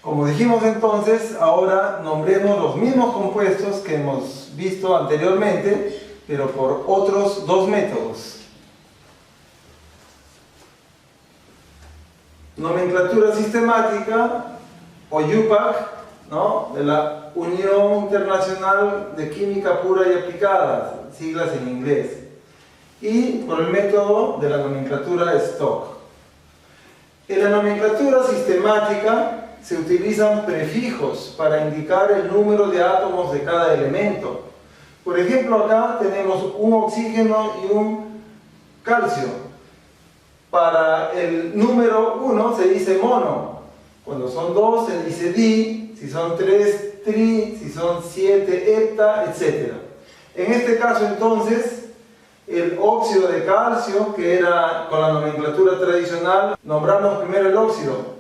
Como dijimos entonces, ahora nombremos los mismos compuestos que hemos visto anteriormente, pero por otros dos métodos. Nomenclatura sistemática, o UPAC, ¿no?, de la Unión Internacional de Química Pura y Aplicada, siglas en inglés, y por el método de la nomenclatura Stock. En la nomenclatura sistemática se utilizan prefijos para indicar el número de átomos de cada elemento. Por ejemplo, acá tenemos un oxígeno y un calcio. Para el número 1 se dice mono, cuando son 2 se dice di, si son 3 tri, si son 7 hepta, etc. En este caso entonces, el óxido de calcio, que era con la nomenclatura tradicional, nombramos primero el óxido.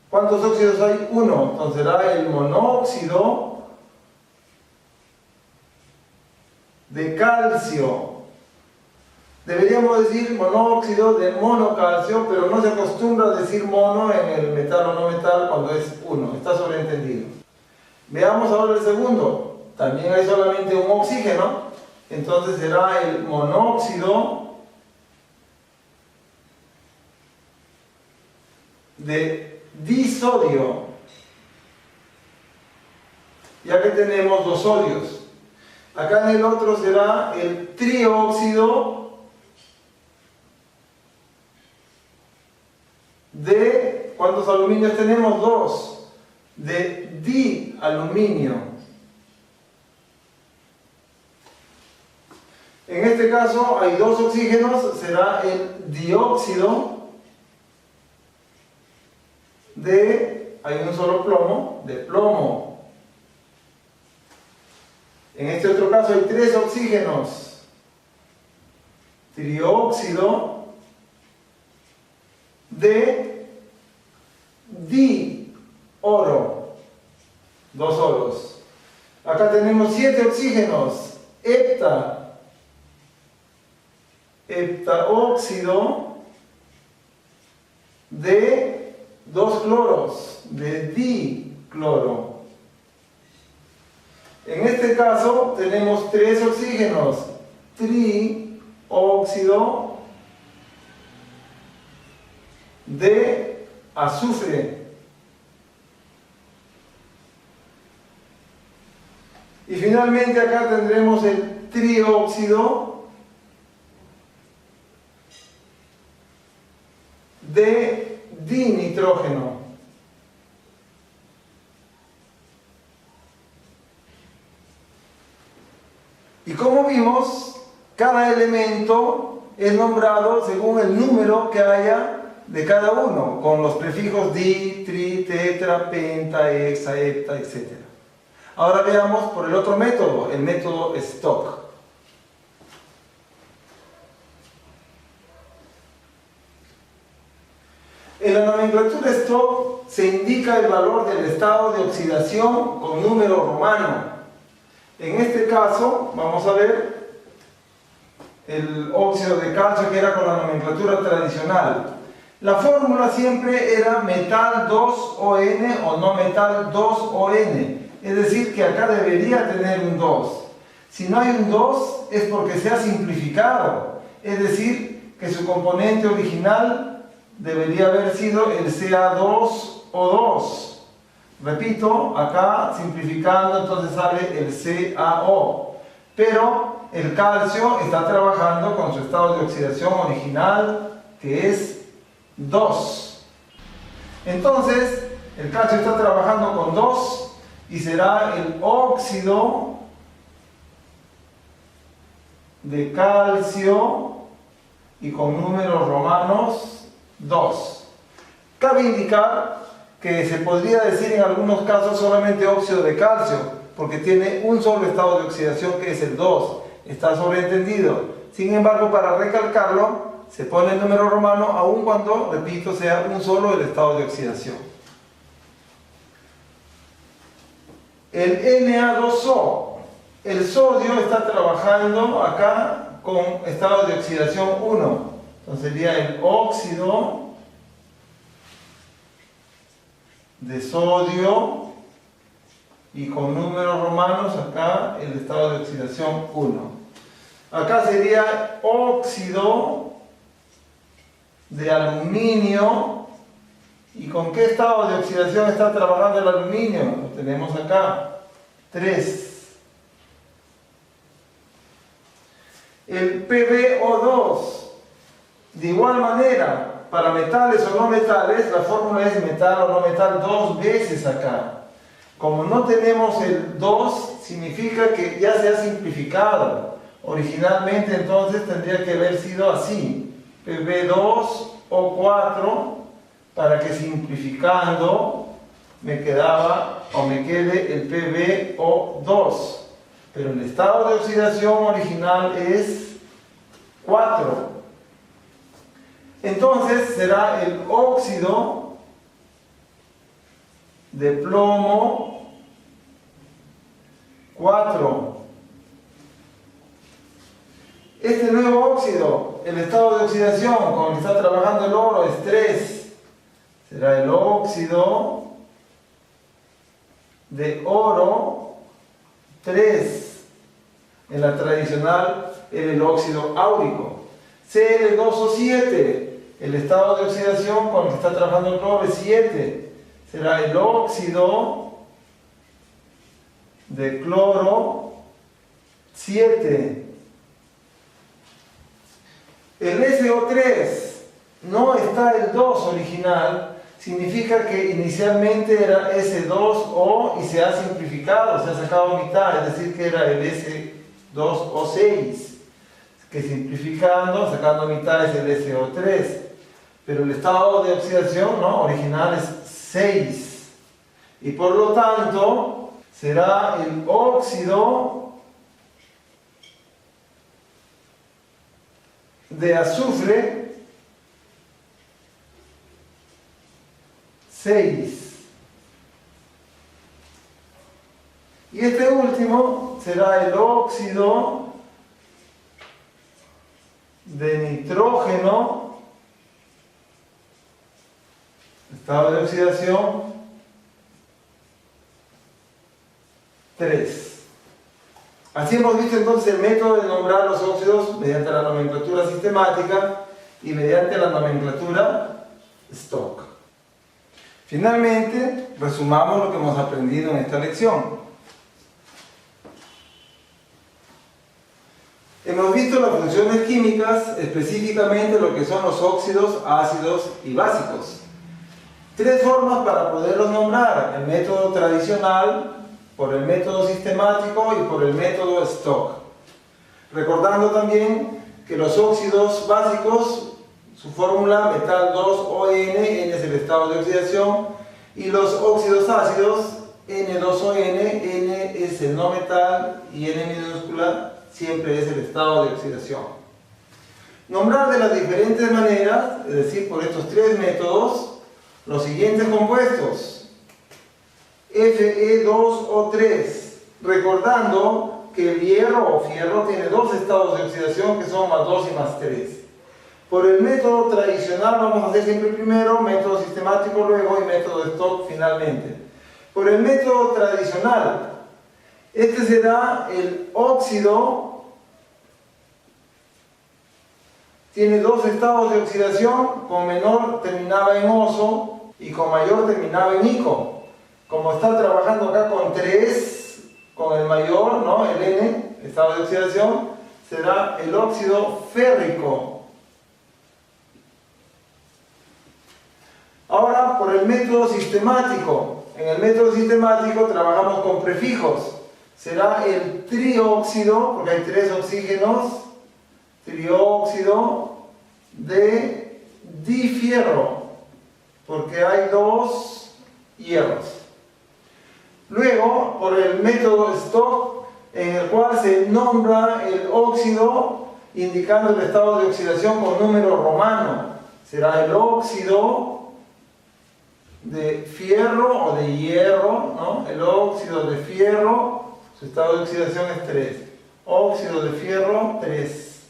¿Cuántos óxidos hay? 1, entonces será el monóxido de calcio. Deberíamos decir monóxido de monocalcio, pero no se acostumbra a decir mono en el metal o no metal cuando es 1, está sobreentendido. Veamos ahora el segundo. También hay solamente un oxígeno, entonces será el monóxido de disodio, ya que tenemos dos sodios. Acá en el otro será el trióxido de, ¿cuántos aluminios tenemos? 2, de dialuminio. En este caso hay dos oxígenos, será el dióxido de, hay un solo plomo, de plomo. En este otro caso hay 3 oxígenos, trióxido de dioro, 2 oros. Acá tenemos 7 oxígenos, heptaóxido de 2 cloros, de dicloro. En este caso tenemos 3 oxígenos, trióxido de azufre. Y finalmente acá tendremos el trióxido de dinitrógeno. Y como vimos, cada elemento es nombrado según el número que haya de cada uno, con los prefijos di, tri, tetra, penta, hexa, hepta, etc. Ahora veamos por el otro método, el método Stock. En la nomenclatura Stock se indica el valor del estado de oxidación con número romano. En este caso, vamos a ver el óxido de calcio, que era con la nomenclatura tradicional. La fórmula siempre era metal 2ON o no metal 2ON. Es decir, que acá debería tener un 2. Si no hay un 2 es porque se ha simplificado. Es decir, que su componente original debería haber sido el Ca2O2. Repito, acá simplificando entonces sale el CaO. Pero el calcio está trabajando con su estado de oxidación original, que es 2. Entonces, el calcio está trabajando con 2 y será el óxido de calcio y con números romanos 2. Cabe indicar que se podría decir en algunos casos solamente óxido de calcio, porque tiene un solo estado de oxidación, que es el 2. Está sobreentendido. Sin embargo, para recalcarlo, se pone el número romano aun cuando, repito, sea un solo el estado de oxidación. El Na2O, el sodio está trabajando acá con estado de oxidación 1. Entonces sería el óxido de sodio y con números romanos acá el estado de oxidación 1. Acá sería óxido de aluminio. ¿Y con qué estado de oxidación está trabajando el aluminio? Lo tenemos acá, 3. El PbO2, de igual manera, para metales o no metales, la fórmula es metal o no metal 2 veces acá. Como no tenemos el 2, significa que ya se ha simplificado. Originalmente entonces tendría que haber sido así, Pb2O4, para que simplificando me quedaba o me quede el PbO2. Pero el estado de oxidación original es 4. Entonces será el óxido de plomo 4. Este nuevo óxido, el estado de oxidación con el que está trabajando el oro es 3. Será el óxido de oro 3. En la tradicional era el óxido áurico. Cl2O7, el estado de oxidación con el que está trabajando el oro es 7. Será el óxido de cloro 7. El SO3 no está el 2 original, significa que inicialmente era S2O y se ha simplificado, se ha sacado mitad, es decir que era el S2O6, que simplificando, sacando mitad es el SO3, pero el estado de oxidación ¿no? original es 6, y por lo tanto será el óxido de azufre 6. Y este último será el óxido de nitrógeno, estado de oxidación 3. Así hemos visto entonces el método de nombrar los óxidos mediante la nomenclatura sistemática y mediante la nomenclatura Stock. Finalmente, resumamos lo que hemos aprendido en esta lección. Hemos visto las funciones químicas, específicamente lo que son los óxidos, ácidos y básicos. 3 formas para poderlos nombrar: el método tradicional, por el método sistemático y por el método Stock. Recordando también que los óxidos básicos, su fórmula metal 2ON, N es el estado de oxidación, y los óxidos ácidos, N2ON, N es el no metal y N minúscula siempre es el estado de oxidación. Nombrar de las diferentes maneras, es decir, por estos 3 métodos, los siguientes compuestos: Fe2O3, recordando que el hierro o fierro tiene 2 estados de oxidación que son más 2 y más 3. Por el método tradicional vamos a hacer siempre primero, método sistemático luego y método Stock finalmente. Por el método tradicional, este será el óxido, tiene 2 estados de oxidación, con menor terminaba en oso y con mayor terminaba en ico. Como está trabajando acá con 3, con el mayor, ¿no? El N, estado de oxidación, será el óxido férrico. Ahora, por el método sistemático. En el método sistemático trabajamos con prefijos. Será el trióxido, porque hay 3 oxígenos, trióxido de difierro, porque hay 2 hierros. Luego, por el método Stock, en el cual se nombra el óxido indicando el estado de oxidación con número romano. Será el óxido de fierro o de hierro, ¿no? El óxido de fierro, su estado de oxidación es 3. Óxido de fierro 3.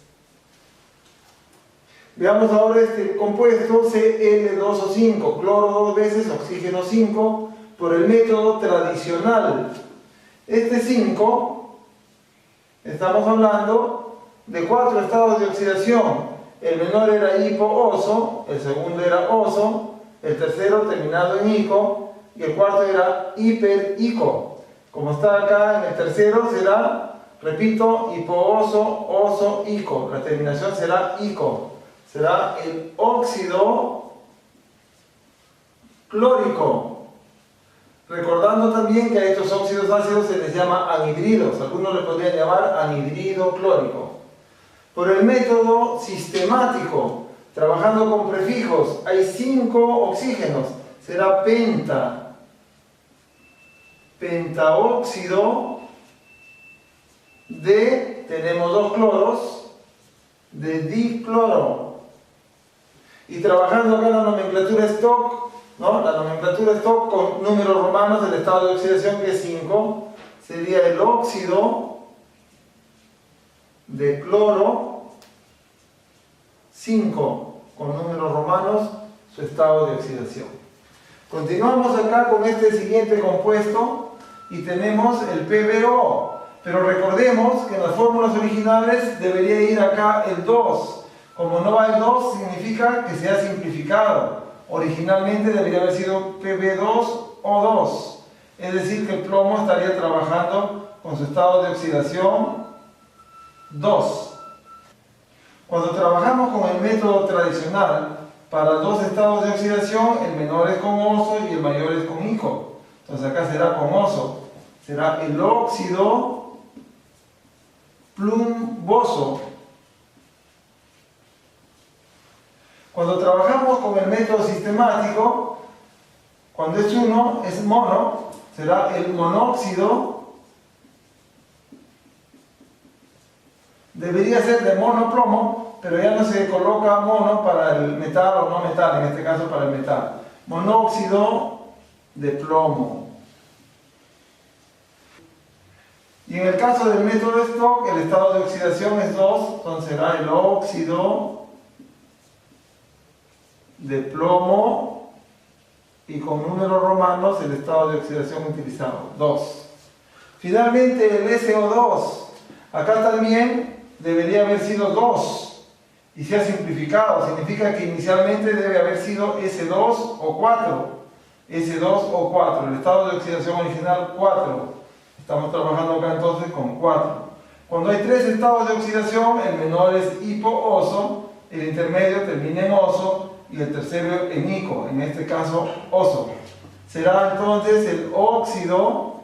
Veamos ahora este compuesto Cl2O5, cloro 2 veces, oxígeno 5, por el método tradicional. Este 5, estamos hablando de 4 estados de oxidación. El menor era hipo-oso, el segundo era oso, el tercero terminado en ico y el cuarto era hiper-ico. Como está acá en el tercero será, repito, hipo-oso, oso-ico. La terminación será ico. Será el óxido clórico. Recordando también que a estos óxidos ácidos se les llama anhidridos. Algunos le podrían llamar anhidrido clórico. Por el método sistemático, trabajando con prefijos, hay 5 oxígenos. Será pentaóxido de, tenemos 2 cloros, de dicloro. Y trabajando acá en la nomenclatura stock, ¿no? La nomenclatura stock con números romanos del estado de oxidación, que es 5, sería el óxido de cloro 5, con números romanos, su estado de oxidación. Continuamos acá con este siguiente compuesto y tenemos el PbO, pero recordemos que en las fórmulas originales debería ir acá el 2. Como no va el 2, significa que se ha simplificado. Originalmente debería haber sido Pb2O2, es decir, que el plomo estaría trabajando con su estado de oxidación 2. Cuando trabajamos con el método tradicional, para 2 estados de oxidación, el menor es con oso y el mayor es con ico. Entonces acá será con oso. Será el óxido plumboso. Cuando trabajamos con el método sistemático, cuando es 1, es mono, será el monóxido. Debería ser de monoplomo, pero ya no se coloca mono para el metal o no metal, en este caso para el metal. Monóxido de plomo. Y en el caso del método Stock, el estado de oxidación es 2, entonces será el óxido de plomo y con números romanos el estado de oxidación utilizado, 2. Finalmente el SO2, acá también debería haber sido 2 y se ha simplificado, significa que inicialmente debe haber sido S2 o 4, S2 o 4, el estado de oxidación original 4, estamos trabajando acá entonces con 4. Cuando hay 3 estados de oxidación, el menor es hipo-oso, el intermedio termina en oso y el tercero en ico, en este caso oso. Será entonces el óxido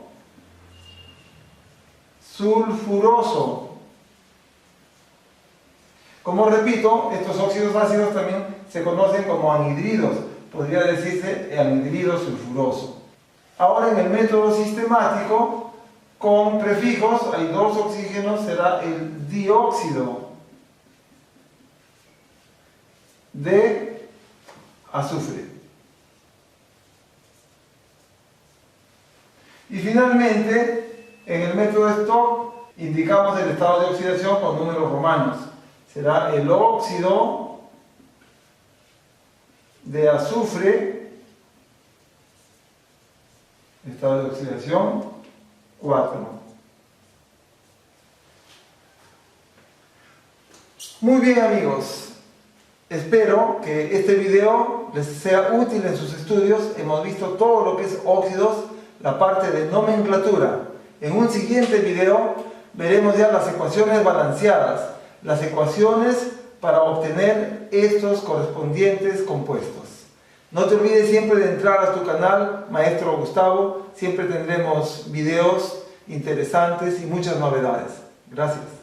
sulfuroso. Como repito, estos óxidos ácidos también se conocen como anhidridos, podría decirse anhidrido sulfuroso. Ahora en el método sistemático, con prefijos, hay 2 oxígenos, será el dióxido de azufre. Y finalmente, en el método Stock, indicamos el estado de oxidación con números romanos. Será el óxido de azufre, estado de oxidación 4. Muy bien, amigos. Espero que este video les sea útil en sus estudios. Hemos visto todo lo que es óxidos, la parte de nomenclatura. En un siguiente video veremos ya las ecuaciones balanceadas, las ecuaciones para obtener estos correspondientes compuestos. No te olvides siempre de entrar a tu canal, Maestro Gustavo. Siempre tendremos videos interesantes y muchas novedades. Gracias.